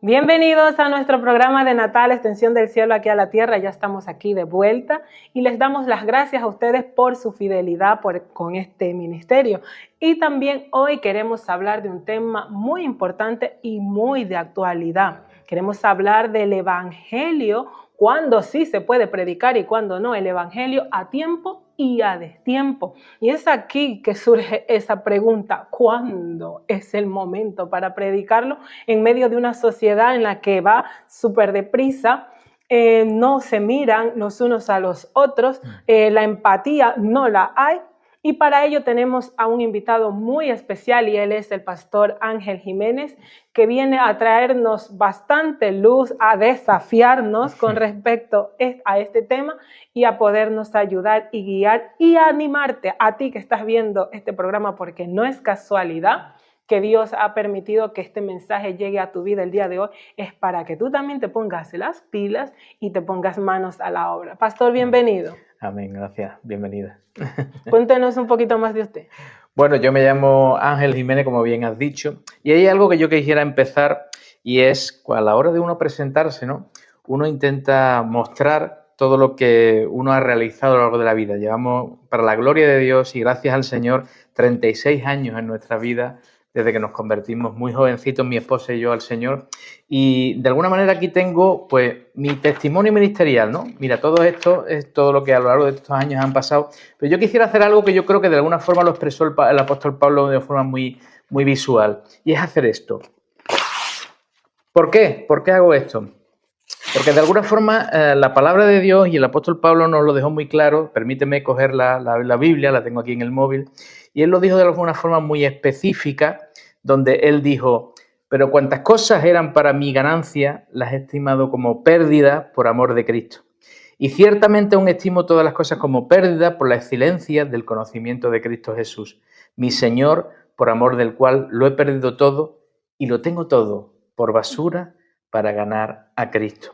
Bienvenidos a nuestro programa de Natal, Extensión del Cielo aquí a la Tierra. Ya estamos aquí de vuelta y les damos las gracias a ustedes por su fidelidad con este ministerio. Y también hoy queremos hablar de un tema muy importante y muy de actualidad. Queremos hablar del Evangelio, cuándo sí se puede predicar y cuándo no, el Evangelio a tiempo y a destiempo. Y es aquí que surge esa pregunta: ¿cuándo es el momento para predicarlo en medio de una sociedad en la que va súper deprisa? No se miran los unos a los otros, la empatía no la hay. Y para ello tenemos a un invitado muy especial y él es el pastor Ángel Jiménez, que viene a traernos bastante luz, a desafiarnos con respecto a este tema y a podernos ayudar y guiar y animarte a ti que estás viendo este programa, porque no es casualidad que Dios ha permitido que este mensaje llegue a tu vida el día de hoy. Es para que tú también te pongas las pilas y te pongas manos a la obra. Pastor, bienvenido. Amén, gracias, bienvenida. Cuéntenos un poquito más de usted. Bueno, yo me llamo Ángel Jiménez, como bien has dicho, y hay algo que yo quisiera empezar, y es a la hora de uno presentarse, ¿no? Uno intenta mostrar todo lo que uno ha realizado a lo largo de la vida. Llevamos, para la gloria de Dios y gracias al Señor, 36 años en nuestra vida, desde que nos convertimos muy jovencitos, mi esposa y yo, al Señor. Y de alguna manera aquí tengo, pues, mi testimonio ministerial, ¿no? Mira, todo esto es todo lo que a lo largo de estos años han pasado. Pero yo quisiera hacer algo que yo creo que de alguna forma lo expresó el apóstol Pablo de forma muy visual. Y es hacer esto. ¿Por qué? ¿Por qué hago esto? Porque de alguna forma la palabra de Dios, y el apóstol Pablo nos lo dejó muy claro. Permíteme coger la Biblia, la tengo aquí en el móvil. Y él lo dijo de alguna forma muy específica, donde él dijo: pero cuantas cosas eran para mi ganancia, las he estimado como pérdida por amor de Cristo. Y ciertamente aún estimo todas las cosas como pérdida por la excelencia del conocimiento de Cristo Jesús, mi Señor, por amor del cual lo he perdido todo y lo tengo todo por basura para ganar a Cristo.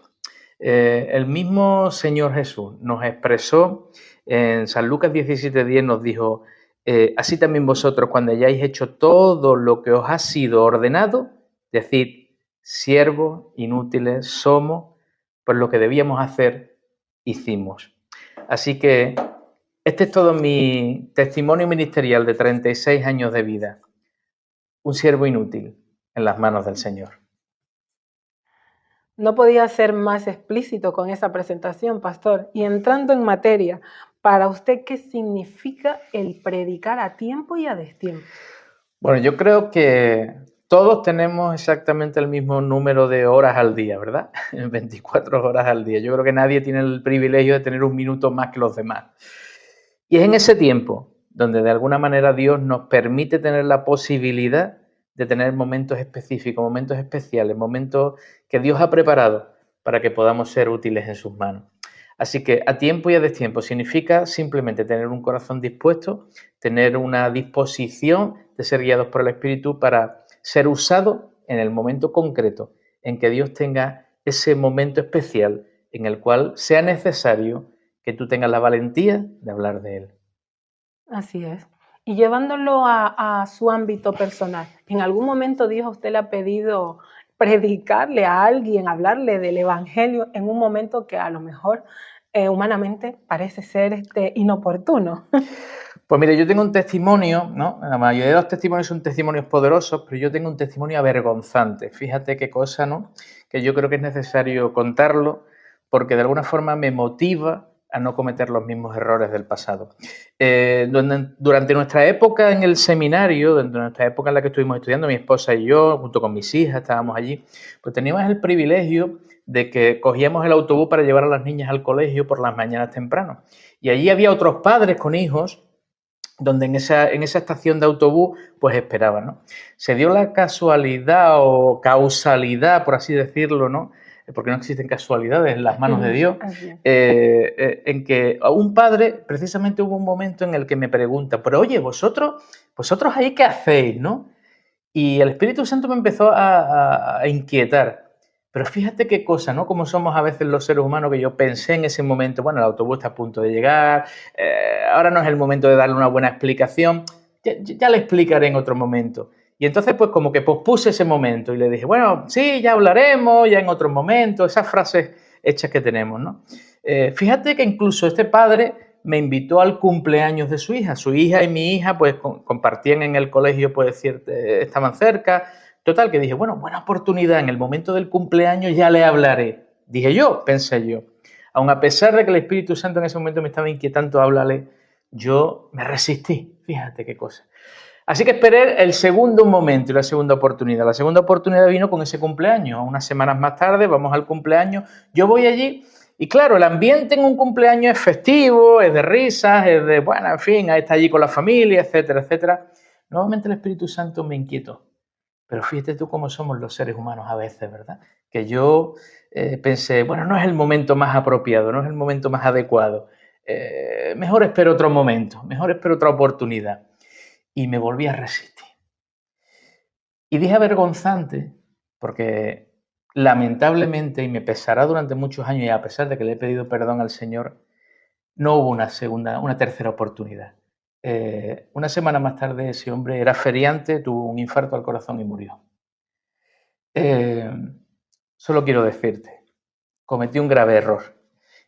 El mismo Señor Jesús nos expresó en San Lucas 17:10, nos dijo: así también vosotros, cuando hayáis hecho todo lo que os ha sido ordenado, decid: siervos inútiles somos, pues lo que debíamos hacer, hicimos. Así que este es todo mi testimonio ministerial de 36 años de vida. Un siervo inútil en las manos del Señor. No podía ser más explícito con esa presentación, pastor. Y entrando en materia, para usted, ¿qué significa el predicar a tiempo y a destiempo? Bueno, yo creo que todos tenemos exactamente el mismo número de horas al día, ¿verdad? 24 horas al día. Yo creo que nadie tiene el privilegio de tener un minuto más que los demás. Y es en ese tiempo donde de alguna manera Dios nos permite tener la posibilidad de tener momentos específicos, momentos especiales, momentos que Dios ha preparado para que podamos ser útiles en sus manos. Así que a tiempo y a destiempo significa simplemente tener un corazón dispuesto, tener una disposición de ser guiados por el Espíritu para ser usado en el momento concreto en que Dios tenga ese momento especial en el cual sea necesario que tú tengas la valentía de hablar de Él. Así es. Y llevándolo a su ámbito personal, ¿en algún momento Dios a usted le ha pedido predicarle a alguien, hablarle del Evangelio en un momento que a lo mejor humanamente parece ser inoportuno? Pues mire, yo tengo un testimonio, ¿no? La mayoría de los testimonios son testimonios poderosos, pero yo tengo un testimonio avergonzante. Fíjate qué cosa, ¿no? Que yo creo que es necesario contarlo porque de alguna forma me motiva a no cometer los mismos errores del pasado. Durante nuestra época en el seminario, durante nuestra época en la que estuvimos estudiando, mi esposa y yo, junto con mis hijas, estábamos allí, pues teníamos el privilegio de que cogíamos el autobús para llevar a las niñas al colegio por las mañanas temprano. Y allí había otros padres con hijos donde en esa estación de autobús pues esperaban, ¿no? Se dio la casualidad o causalidad, por así decirlo, ¿no? Porque no existen casualidades en las manos de Dios, en que un padre, precisamente hubo un momento en el que me pregunta: pero oye, vosotros ahí qué hacéis, ¿no? Y el Espíritu Santo me empezó a inquietar. Pero fíjate qué cosa, ¿no? Como somos a veces los seres humanos, que yo pensé en ese momento: bueno, el autobús está a punto de llegar, ahora no es el momento de darle una buena explicación, ya le explicaré en otro momento. Y entonces pues como que pospuse ese momento y le dije, bueno, sí, ya hablaremos, ya en otros momentos, esas frases hechas que tenemos, ¿no? Fíjate que incluso este padre me invitó al cumpleaños de su hija y mi hija pues compartían en el colegio, pues estaban cerca. Total, que dije, bueno, buena oportunidad, en el momento del cumpleaños ya le hablaré. Dije yo, pensé yo. Aun a pesar de que el Espíritu Santo en ese momento me estaba inquietando hablarle, yo me resistí. Fíjate qué cosa. Así que esperé el segundo momento y la segunda oportunidad. La segunda oportunidad vino con ese cumpleaños. Unas semanas más tarde vamos al cumpleaños. Yo voy allí y claro, el ambiente en un cumpleaños es festivo, es de risas, es de, bueno, en fin, está allí con la familia, etcétera, etcétera. Nuevamente el Espíritu Santo me inquietó. Pero fíjate tú cómo somos los seres humanos a veces, ¿verdad? Que yo pensé, bueno, no es el momento más apropiado, no es el momento más adecuado. Mejor espero otro momento, mejor espero otra oportunidad. Y me volví a resistir. Y dije avergonzante, porque lamentablemente, y me pesará durante muchos años, y a pesar de que le he pedido perdón al Señor, no hubo una tercera oportunidad. Una semana más tarde ese hombre era feriante, tuvo un infarto al corazón y murió. Solo quiero decirte, cometí un grave error,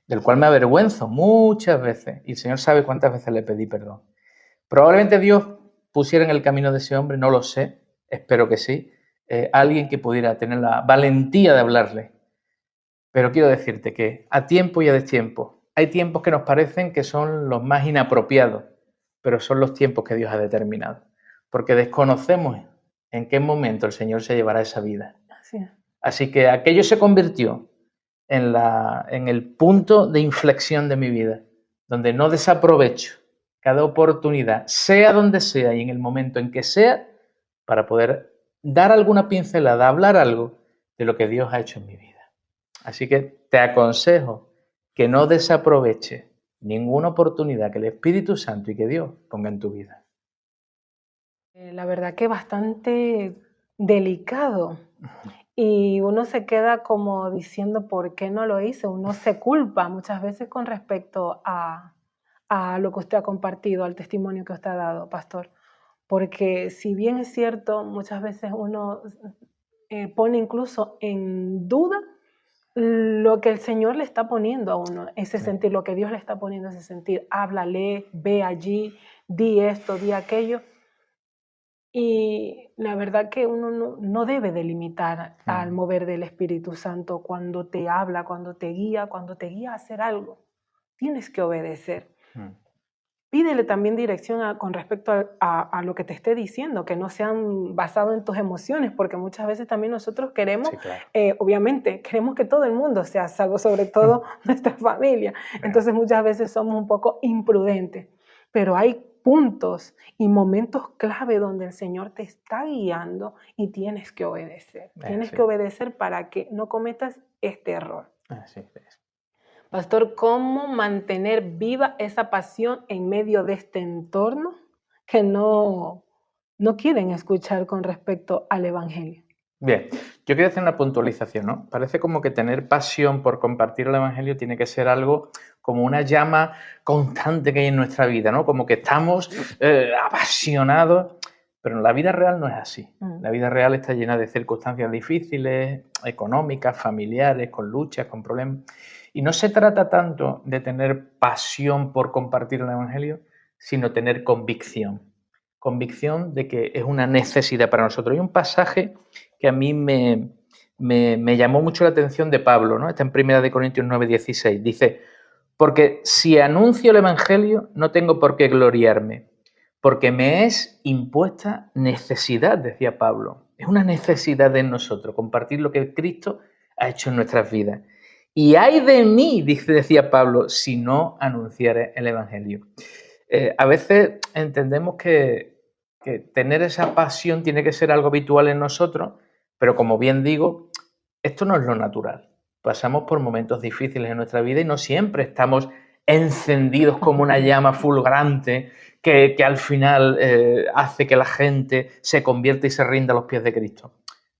del cual me avergüenzo muchas veces, y el Señor sabe cuántas veces le pedí perdón. Probablemente Dios pusiera en el camino de ese hombre, no lo sé, espero que sí, alguien que pudiera tener la valentía de hablarle. Pero quiero decirte que a tiempo y a destiempo, hay tiempos que nos parecen que son los más inapropiados, pero son los tiempos que Dios ha determinado, porque desconocemos en qué momento el Señor se llevará esa vida. Así que aquello se convirtió en el punto de inflexión de mi vida, donde no desaprovecho cada oportunidad, sea donde sea y en el momento en que sea, para poder dar alguna pincelada, hablar algo de lo que Dios ha hecho en mi vida. Así que te aconsejo que no desaproveches ninguna oportunidad que el Espíritu Santo y que Dios ponga en tu vida. La verdad que bastante delicado. Y uno se queda como diciendo, ¿por qué no lo hice? Uno se culpa muchas veces con respecto a lo que usted ha compartido, al testimonio que usted ha dado, pastor. Porque si bien es cierto, muchas veces uno pone incluso en duda lo que el Señor le está poniendo a uno, ese sentir, lo que Dios le está poniendo ese sentir. Háblale, ve allí, di esto, di aquello. Y la verdad que uno no debe delimitar al mover del Espíritu Santo cuando te habla, cuando te guía a hacer algo. Tienes que obedecer. Pídele también dirección con respecto a lo que te esté diciendo, que no sean basados en tus emociones, porque muchas veces también nosotros queremos, obviamente, queremos que todo el mundo sea salvo, sobre todo nuestra familia. Entonces muchas veces somos un poco imprudentes, pero hay puntos y momentos clave donde el Señor te está guiando y tienes que obedecer. Tienes que obedecer para que no cometas este error. Así es. Pastor, ¿cómo mantener viva esa pasión en medio de este entorno que no quieren escuchar con respecto al Evangelio? Bien, yo quiero hacer una puntualización, ¿no? Parece como que tener pasión por compartir el Evangelio tiene que ser algo como una llama constante que hay en nuestra vida, ¿no? Como que estamos apasionados, pero en la vida real no es así. La vida real está llena de circunstancias difíciles, económicas, familiares, con luchas, con problemas. Y no se trata tanto de tener pasión por compartir el Evangelio, sino tener convicción. Convicción de que es una necesidad para nosotros. Hay un pasaje que a mí me llamó mucho la atención de Pablo, ¿no? Está en 1 Corintios 9:16. Dice, porque si anuncio el Evangelio no tengo por qué gloriarme, porque me es impuesta necesidad, decía Pablo. Es una necesidad en nosotros, compartir lo que Cristo ha hecho en nuestras vidas. Y ay de mí, decía Pablo, si no anunciare el Evangelio. A veces entendemos que tener esa pasión tiene que ser algo habitual en nosotros, pero como bien digo, esto no es lo natural. Pasamos por momentos difíciles en nuestra vida y no siempre estamos encendidos como una llama fulgurante que al final hace que la gente se convierta y se rinda a los pies de Cristo.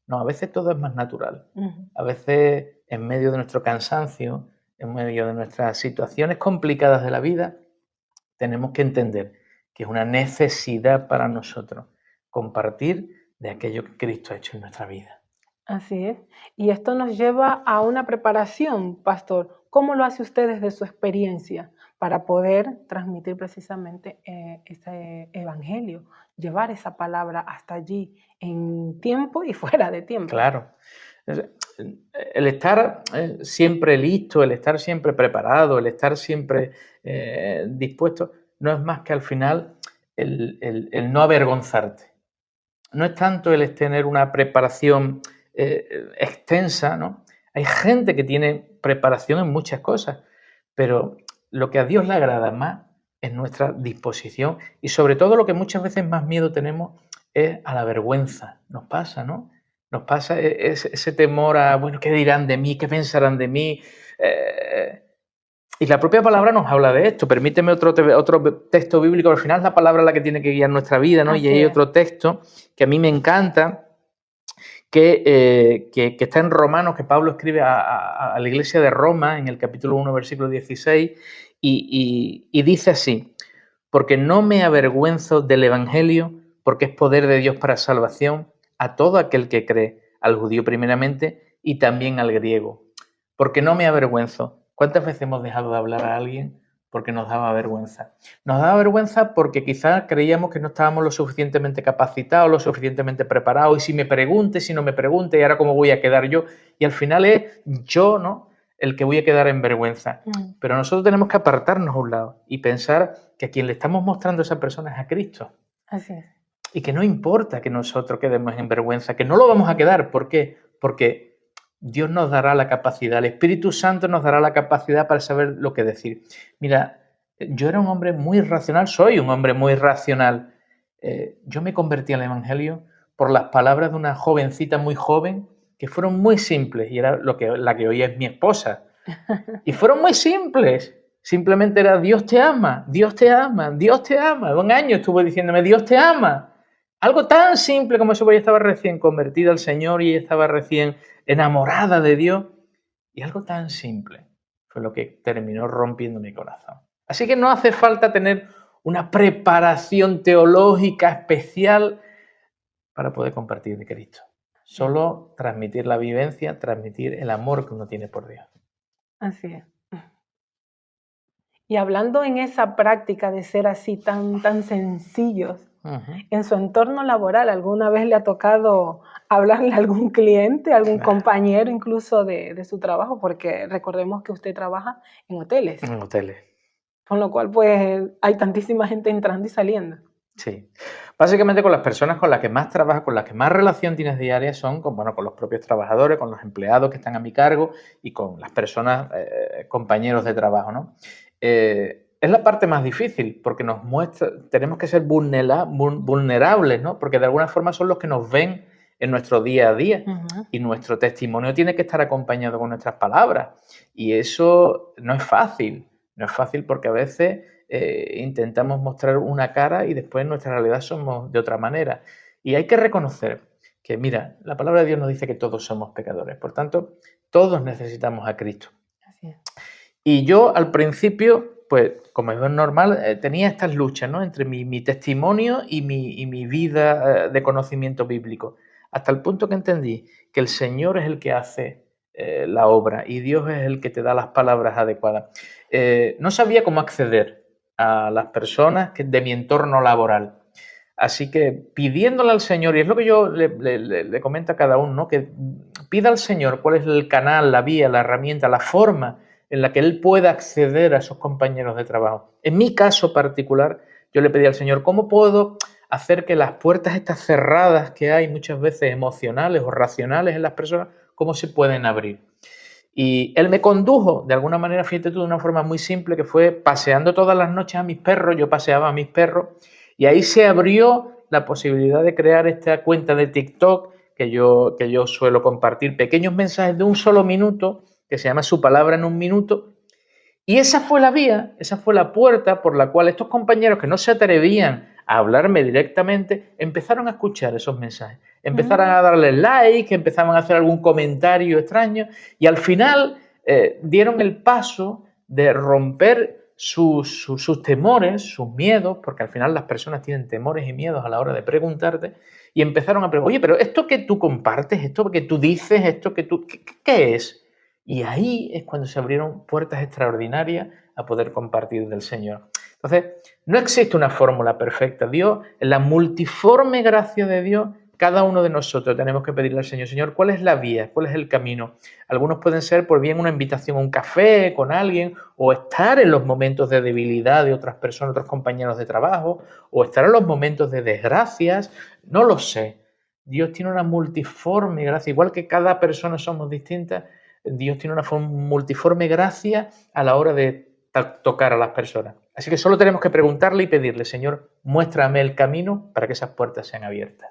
No, a veces todo es más natural. A veces, en medio de nuestro cansancio, en medio de nuestras situaciones complicadas de la vida, tenemos que entender que es una necesidad para nosotros compartir de aquello que Cristo ha hecho en nuestra vida. Así es. Y esto nos lleva a una preparación, pastor. ¿Cómo lo hace usted desde su experiencia para poder transmitir precisamente ese evangelio, llevar esa palabra hasta allí en tiempo y fuera de tiempo? Claro. El estar siempre listo, el estar siempre preparado, el estar siempre dispuesto, no es más que al final el no avergonzarte. No es tanto el tener una preparación extensa, ¿no? Hay gente que tiene preparación en muchas cosas, pero lo que a Dios le agrada más es nuestra disposición y sobre todo lo que muchas veces más miedo tenemos es a la vergüenza. Nos pasa, ¿no? Nos pasa ese temor a, bueno, ¿qué dirán de mí? ¿Qué pensarán de mí? Y la propia palabra nos habla de esto. Permíteme otro texto bíblico. Al final es la palabra la que tiene que guiar nuestra vida, ¿no? Y hay otro texto que a mí me encanta, que está en Romanos, que Pablo escribe a la iglesia de Roma, en el capítulo 1, versículo 16, y dice así: porque no me avergüenzo del evangelio, porque es poder de Dios para salvación a todo aquel que cree, al judío primeramente y también al griego. Porque no me avergüenzo. ¿Cuántas veces hemos dejado de hablar a alguien porque nos daba vergüenza? Nos daba vergüenza porque quizás creíamos que no estábamos lo suficientemente capacitados, lo suficientemente preparados, y si me pregunte, si no me pregunte, y ahora cómo voy a quedar yo. Y al final es yo, ¿no?, el que voy a quedar en vergüenza. Pero nosotros tenemos que apartarnos a un lado y pensar que a quien le estamos mostrando a esa persona es a Cristo. Así es. Y que no importa que nosotros quedemos en vergüenza, que no lo vamos a quedar. ¿Por qué? Porque Dios nos dará la capacidad, el Espíritu Santo nos dará la capacidad para saber lo que decir. Mira, yo era un hombre muy racional, soy un hombre muy racional. Yo me convertí al Evangelio por las palabras de una jovencita muy joven que fueron muy simples, y era la que hoy es mi esposa. Y fueron muy simples. Simplemente era: Dios te ama, Dios te ama, Dios te ama. Un año estuvo diciéndome: Dios te ama. Algo tan simple como eso, porque ella estaba recién convertida al Señor y ella estaba recién enamorada de Dios. Y algo tan simple fue lo que terminó rompiendo mi corazón. Así que no hace falta tener una preparación teológica especial para poder compartir de Cristo. Solo transmitir la vivencia, transmitir el amor que uno tiene por Dios. Así es. Y hablando en esa práctica de ser así tan sencillos, en su entorno laboral, ¿alguna vez le ha tocado hablarle a algún cliente, a algún compañero incluso de su trabajo? Porque recordemos que usted trabaja en hoteles. En hoteles. Con lo cual, pues, hay tantísima gente entrando y saliendo. Sí. Básicamente con las personas con las que más trabajas, con las que más relación tienes diaria son con los propios trabajadores, con los empleados que están a mi cargo y con las personas, compañeros de trabajo, ¿no? Es la parte más difícil porque nos muestra, tenemos que ser vulnerables, ¿no? Porque de alguna forma son los que nos ven en nuestro día a día y nuestro testimonio tiene que estar acompañado con nuestras palabras. Y eso no es fácil. No es fácil porque a veces intentamos mostrar una cara y después en nuestra realidad somos de otra manera. Y hay que reconocer que, mira, la palabra de Dios nos dice que todos somos pecadores. Por tanto, todos necesitamos a Cristo. Así es. Y yo al principio, pues como es normal, tenía estas luchas, ¿no?, entre mi testimonio y mi vida de conocimiento bíblico. Hasta el punto que entendí que el Señor es el que hace la obra y Dios es el que te da las palabras adecuadas. No sabía cómo acceder a las personas de mi entorno laboral. Así que pidiéndole al Señor, y es lo que yo le comento a cada uno, ¿no?, que pida al Señor cuál es el canal, la vía, la herramienta, la forma en la que él pueda acceder a esos compañeros de trabajo. En mi caso particular, yo le pedí al Señor: ¿cómo puedo hacer que las puertas estas cerradas que hay muchas veces emocionales o racionales en las personas, cómo se pueden abrir? Y él me condujo, de alguna manera, fíjate tú, de una forma muy simple, que fue paseando todas las noches a mis perros. Yo paseaba a mis perros y ahí se abrió la posibilidad de crear esta cuenta de TikTok que yo suelo compartir pequeños mensajes de un solo minuto, que se llama Su Palabra en un Minuto. Y esa fue la vía, esa fue la puerta por la cual estos compañeros que no se atrevían a hablarme directamente empezaron a escuchar esos mensajes, empezaron a darle like, empezaban a hacer algún comentario extraño y al final dieron el paso de romper sus temores, sus miedos, porque al final las personas tienen temores y miedos a la hora de preguntarte, y empezaron a preguntar, oye, pero esto que tú compartes, esto que tú dices, esto que tú, ¿qué es? Y ahí es cuando se abrieron puertas extraordinarias a poder compartir del Señor. Entonces, no existe una fórmula perfecta. Dios, en la multiforme gracia de Dios, cada uno de nosotros tenemos que pedirle al Señor, Señor, ¿cuál es la vía? ¿Cuál es el camino? Algunos pueden ser por bien una invitación a un café con alguien, o estar en los momentos de debilidad de otras personas, otros compañeros de trabajo, o estar en los momentos de desgracias, no lo sé. Dios tiene una multiforme gracia, igual que cada persona somos distintas, Dios tiene una multiforme gracia a la hora de tocar a las personas. Así que solo tenemos que preguntarle y pedirle, Señor, muéstrame el camino para que esas puertas sean abiertas.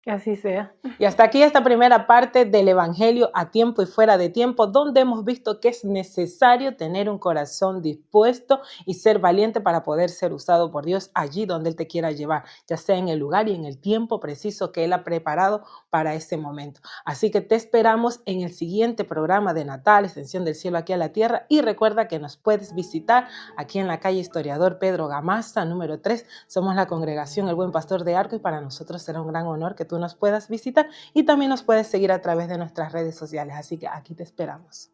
Que así sea. Y hasta aquí esta primera parte del Evangelio a tiempo y fuera de tiempo, donde hemos visto que es necesario tener un corazón dispuesto y ser valiente para poder ser usado por Dios allí donde Él te quiera llevar, ya sea en el lugar y en el tiempo preciso que Él ha preparado para ese momento. Así que te esperamos en el siguiente programa de Natal, Extensión del Cielo aquí a la Tierra, y recuerda que nos puedes visitar aquí en la calle Historiador Pedro Gamasa, número 3. Somos la congregación El Buen Pastor de Arco y para nosotros será un gran honor que tú nos puedas visitar y también nos puedes seguir a través de nuestras redes sociales. Así que aquí te esperamos.